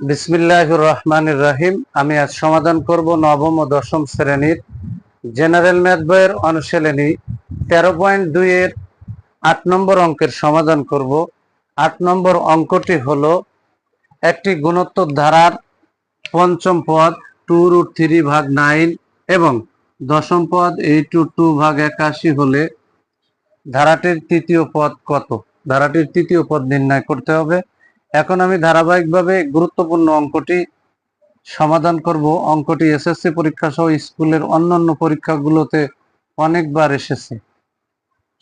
বিসমিল্লাহির রহমানির রহিম। আমি আজ সমাধান করব নবম ও দশম শ্রেণীর জেনারেল ম্যাথ বইয়ের অনুশীলনী 13.2 এর 8 নম্বর অঙ্কের সমাধান করব। 8 নম্বর অঙ্কটি হলো একটি গুণোত্তর ধারার পঞ্চম পদ 2√3/9 এবং দশম পদ 8/2/81 হলে ধারাটির তৃতীয় পদ কত? ধারাটির তৃতীয় পদ নির্ণয় করতে হবে। এখন আমি ধারাবাহিকভাবে গুরুত্বপূর্ণ অঙ্কটি সমাধান করব। অঙ্কটি এসএসসি পরীক্ষা সহ স্কুলের অন্যান্য পরীক্ষাগুলোতে অনেকবার এসেছে।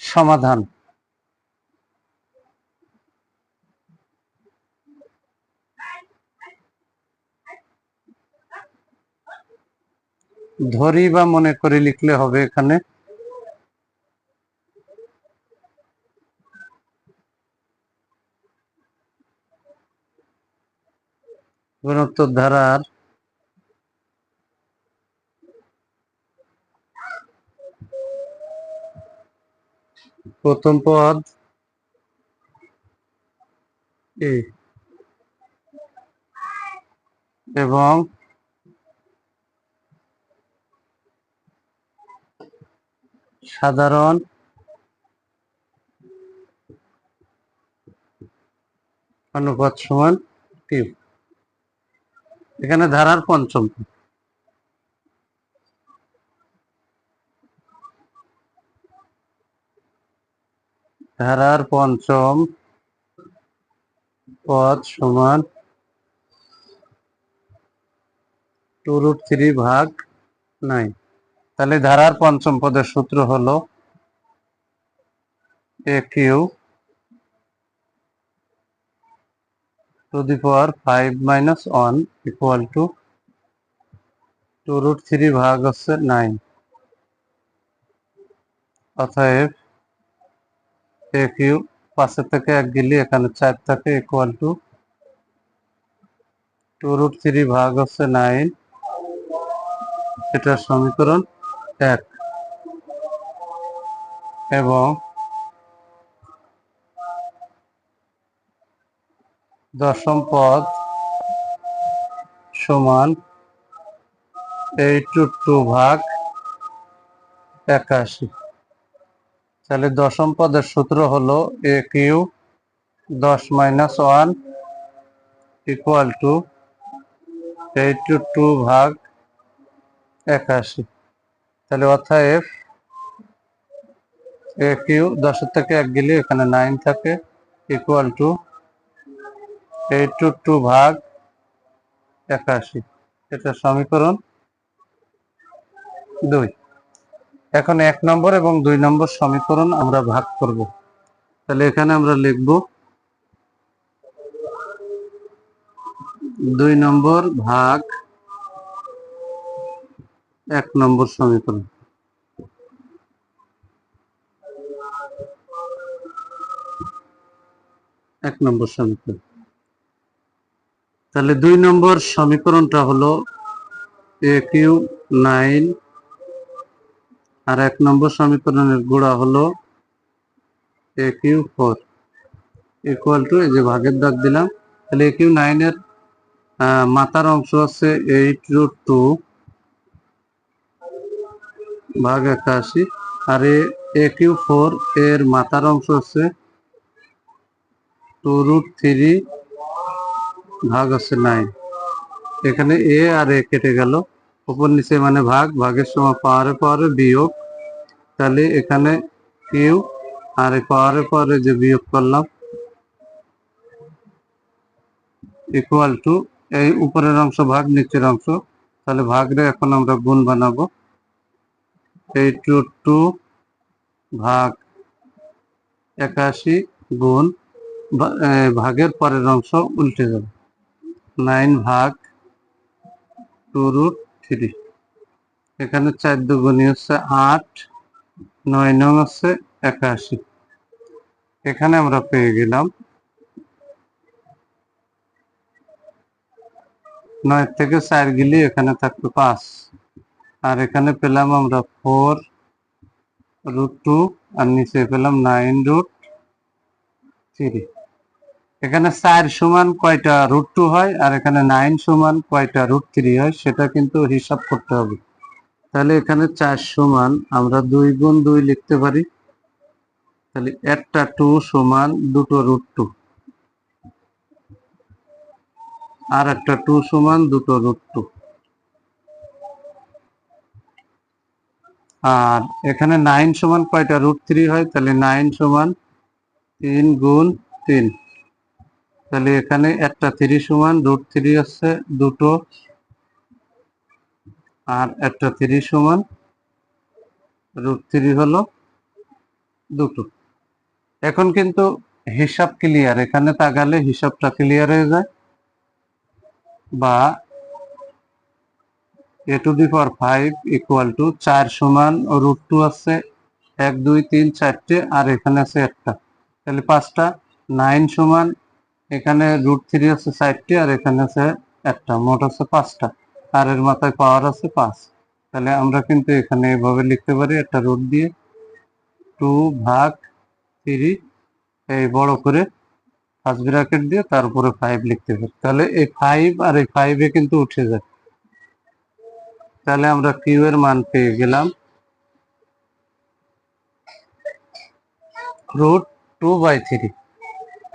সমাধান: ধরি বা মনে করে লিখলে হবে। এখানে গুণোত্তর ধারার প্রথম পদ এ এবং সাধারণ অনুপাত সমান কিউব। এখানে ধারার পঞ্চম পদ। ধারার পঞ্চম পদ সমান 2√3/9। তাহলে ধারার পঞ্চম পদের সূত্র হলো a q to the power 5 - 1 equal to 2√3/9। অতএব a কিউ 5 থেকে 1 গেলে এখানে 4 থাকে ইকুয়াল টু 2√3/9। এটা সমীকরণ 1 এবং দশম পদ সমান 8/2/81। তাহলে দশম পদের সূত্র হলো a কিউ 10 - 1 ইকুয়াল টু 8/2/81। তাহলে অতএব a কিউ 10 থেকে 1 গেলে এখানে 9 থাকে ইকুয়াল টু 8/2/81। এটা সমীকরণ 2। এখন 1 নম্বর এবং 2 নম্বর সমীকরণ আমরা ভাগ করব। তাহলে এখানে আমরা লিখব 2 নম্বর ভাগ 1 নম্বর সমীকরণ। তাহলে 2 নম্বর সমীকরণটা হলো a কিউ 9 আর 1 নম্বর সমীকরণের গুণা হলো a কিউ 4 ইকুয়াল টু, এই যে ভাগের দাগ দিলাম। তাহলে a কিউ 9 এর মাথার অংশ আছে 8/2/81 আর a কিউ 4 এর মাথার অংশ আছে 2√3/9। এখানে a আর a কেটে গেল, উপর নিচে মানে ভাগ, ভাগের সময় পাওয়ারে বিয়োগ। তাহলে এখানে কিউ আর পাওয়ারে যে বিয়োগ করলাম ইকুয়াল টু, এই উপরের অংশ ভাগ নিচের অংশ, তাহলে ভাগরে এখন আমরা গুণ বানাবো। 8/2/81 গুণ ভাগের পরের অংশ উল্টে যাবে, 9/2√3। এখানে 4 দুগুণী হচ্ছে 8, 9 নং হচ্ছে 81। এখানে আমরা পেয়ে গেলাম 9 থেকে 4 গেলে এখানে থাকবে 5 আর এখানে পেলাম আমরা 4√2 আর নিচে পেলাম 9√3। এখানে 4 সমান কয়টা √2 হয় আর এখানে 9 সমান কয়টা √3 হয় সেটা কিন্তু হিসাব করতে হবে। তাহলে এখানে 4 সমান আমরা 2 গুণ 2 লিখতে পারি, তাহলে একটা 2 সমান দুটো √2 আর একটা 2 সমান দুটো √2। আর এখানে 9 সমান কয়টা √3 হয়, তাহলে 9 সমান 3 গুণ 3, তাহলে এখানে একটা 3 সমান √3 আছে দুটো আর একটা 3 সমান √3 হলো দুটো। এখন কিন্তু হিসাব ক্লিয়ার, এখানে তাকালে হিসাবটা ক্লিয়ার হয়ে যায়। বা a⁵ ইকুয়াল টু 4 সমান √2 আছে 1 2 3 4টে আর এখানে আছে একটা, তাহলে 5টা। 9 সমান এখানে √3 আছে 4টে আর এখানে আছে একটা, মোট আছে 5টা আর এর মাথায় পাওয়ার আছে 5। তাহলে আমরা কিন্তু এখানে এভাবে লিখতে পারি, একটা রুট দিয়ে 2/3 এই বড় করে ফার্স্ট ব্র্যাকেট দিয়ে তারপরে 5 লিখতে পারি। তাহলে এই 5 আর এই 5 এ কিন্তু উঠে যায়। তাহলে আমরা কিউ এর মান পেয়ে গেলাম √2/3।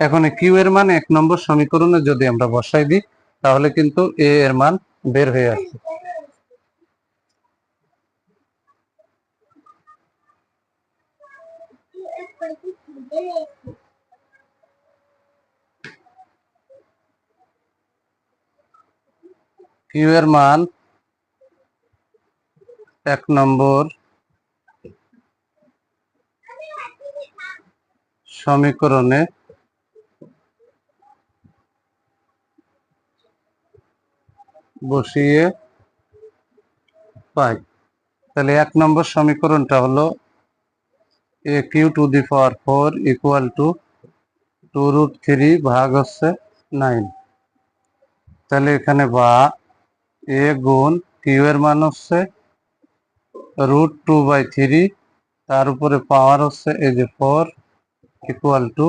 এখন কিউ এর মান 1 নম্বর সমীকরণে যদি আমরা বসাই দিই তাহলে কিন্তু এ এর মান বের হয়ে আসবে। কিউ এর মান 1 নম্বর সমীকরণে বসিয়ে পাই। তাহলে 1 নম্বর সমীকরণটা হলো a³ ইকুয়াল টু 2√3 ভাগ হচ্ছে 9। তাহলে এখানে বা এ গুণ কিউ এর মান হচ্ছে √2/3, তার উপরে পাওয়ার হচ্ছে এই যে 4 ইকুয়াল টু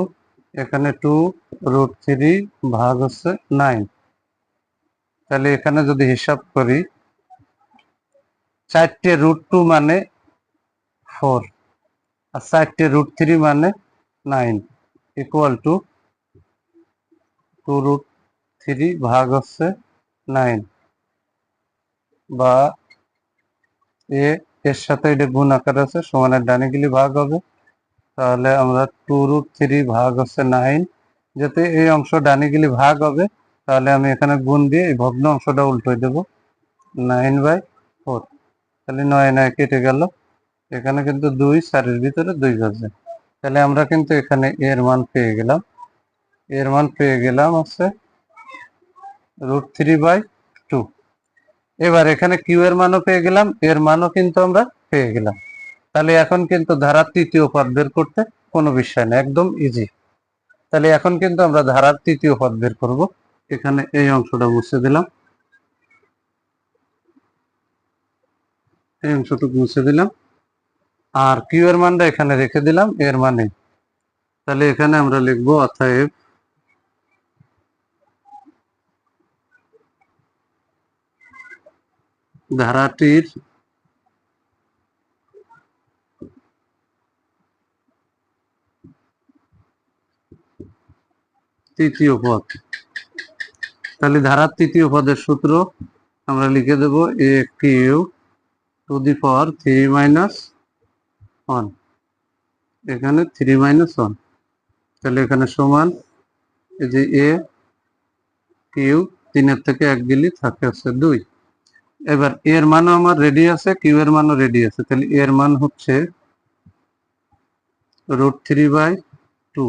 এখানে 2√3 ভাগ হচ্ছে 9। তাহলে এখানে যদি হিসাব করি 4টে √2 মানে 4 আর 4টে √3 মানে 9 ইকুয়াল টু 2√3 ভাগ হচ্ছে 9। বা এর সাথে এটা গুণ আকার আছে, সমানের ডানে গেলে ভাগ হবে। তাহলে আমরা 2√3 ভাগ হচ্ছে 9, যাতে এই অংশ ডানে গেলে ভাগ হবে তাহলে আমি এখানে গুণ দিয়ে এই ভগ্ন অংশটা উল্টে দেব 9/4। তাহলে 9 9 কেটে গেল, এখানে কিন্তু 2 4 এর ভিতরে 2 আছে। তাহলে আমরা কিন্তু এখানে এর মান পেয়ে গেলাম, এর মান পেয়ে গেলাম হচ্ছে √3/2। এবার এখানে কিউ এর মানও পেয়ে গেলাম, এর মানও কিন্তু আমরা পেয়ে গেলাম। তাহলে এখন কিন্তু ধারার তৃতীয় পদ বের করতে কোনো বিষয় না, একদম ইজি। তাহলে এখন কিন্তু আমরা ধারার তৃতীয় পদ বের করব। এখানে এই অংশটা মুছে দিলাম, এই অংশটুকু মুছে দিলাম আর কিউ এর মানটা এখানে রেখে দিলাম এর মানে। তাহলে এখানে আমরা লিখব অতএব ধারাটির তৃতীয় পদ। তাহলে ধারার তৃতীয় পদের সূত্র আমরা লিখে দেব a³⁻3−1, এখানে 3−1। তাহলে এখানে সমান এই যে a³ 3 থেকে 1 গেলে থাকে হচ্ছে 2। এবার এর মানও আমার রেডি আছে, কিউ এর মানও রেডি আছে। তাহলে এর মান হচ্ছে √3/2।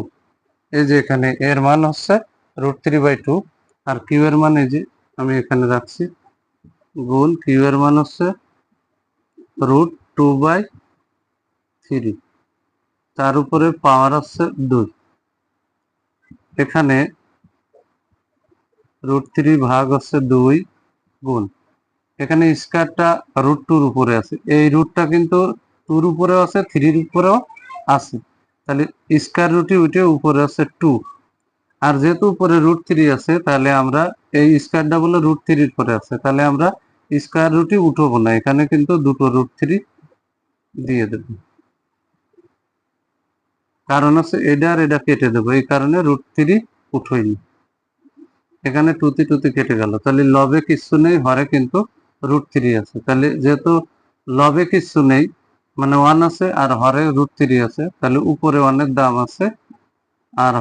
এই যে এখানে এর মান হচ্ছে √3/2 আর কিউ এর মান এই যে আমি এখানে রাখছি গুণ কিউ এর মান হচ্ছে √2/3, তার উপরে পাওয়ার হচ্ছে 2। এখানে √3 ভাগ হচ্ছে 2 গুণ এখানে স্কয়ারটা √2 এর উপরে আছে, এই রুটটা কিন্তু 2 এর উপরেও আছে 3 এর উপরেও আছে। তাহলে স্কয়ার রুটে উঠে উপরে আছে 2 আর যেহেতু উপরে √3 আছে, তাহলে আমরা এই স্কয়ারটা বলে √3 পরে আছে, তাহলে আমরা স্কয়ার রুটই উঠাবো না, এখানে কিন্তু দুটো √3 দিয়ে দেব। কারণ আছে এটা আর এটা কেটে দেবো, এই কারণে √3 উঠইনি। এখানে টুতি টুতি কেটে গেল, তাহলে লবে কিছু নেই, হরে কিন্তু √3 আছে। তাহলে যেহেতু লবে কিছু নেই মানে 1 আছে আর হরে √3 আছে, তাহলে উপরে 1 এর দাম আছে আর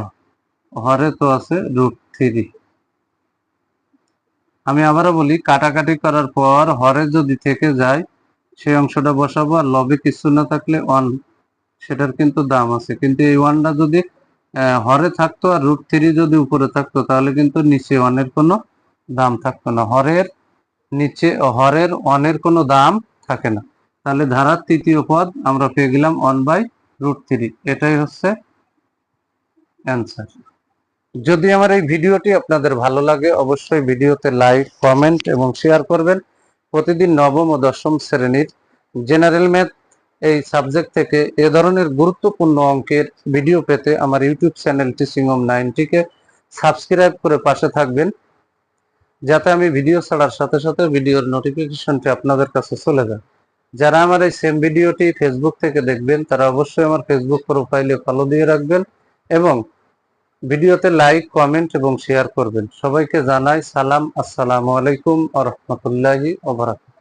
হরে তো আছে √3। আমি আবারও বলি, কাটাকাটি করার পর হরে যদি থেকে যায় সেই অংশটা বসাবো, আর লবে কিছু না থাকলে 1 সেটার কিন্তু দাম আছে। কিন্তু এই 1টা যদি হরে থাকতো আর √3 যদি উপরে থাকতো, তাহলে কিন্তু নিচে 1 এর কোনো দাম থাকতো না। হরের নিচে হরের 1 এর কোনো দাম থাকে না। তাহলে ধারার তৃতীয় পদ আমরা পেয়ে গেলাম 1/√3। এটাই হচ্ছে অ্যান্সার। যদি আমার এই ভিডিওটি আপনাদের ভালো লাগে, অবশ্যই ভিডিওতে লাইক, কমেন্ট এবং শেয়ার করবেন। প্রতিদিন নবম ও দশম শ্রেণীর জেনারেল ম্যাথ এই সাবজেক্ট থেকে এ ধরনের গুরুত্বপূর্ণ অঙ্কের ভিডিও পেতে আমার ইউটিউব চ্যানেল টিচিং হোম 90কে সাবস্ক্রাইব করে পাশে থাকবেন, যাতে আমি ভিডিও ছাড়ার সাথে সাথে ভিডিওর নোটিফিকেশনটি আপনাদের কাছে চলে যায়। যারা আমার এই সেম ভিডিওটি ফেসবুক থেকে দেখবেন, তারা অবশ্যই আমার ফেসবুক প্রোফাইলে ফলো দিয়ে রাখবেন এবং ভিডিওতে লাইক, কমেন্ট এবং শেয়ার করবেন। সবাইকে জানাই সালাম, আসসালামু আলাইকুম ওয়া রাহমাতুল্লাহি ওয়া বারাকাতুহু।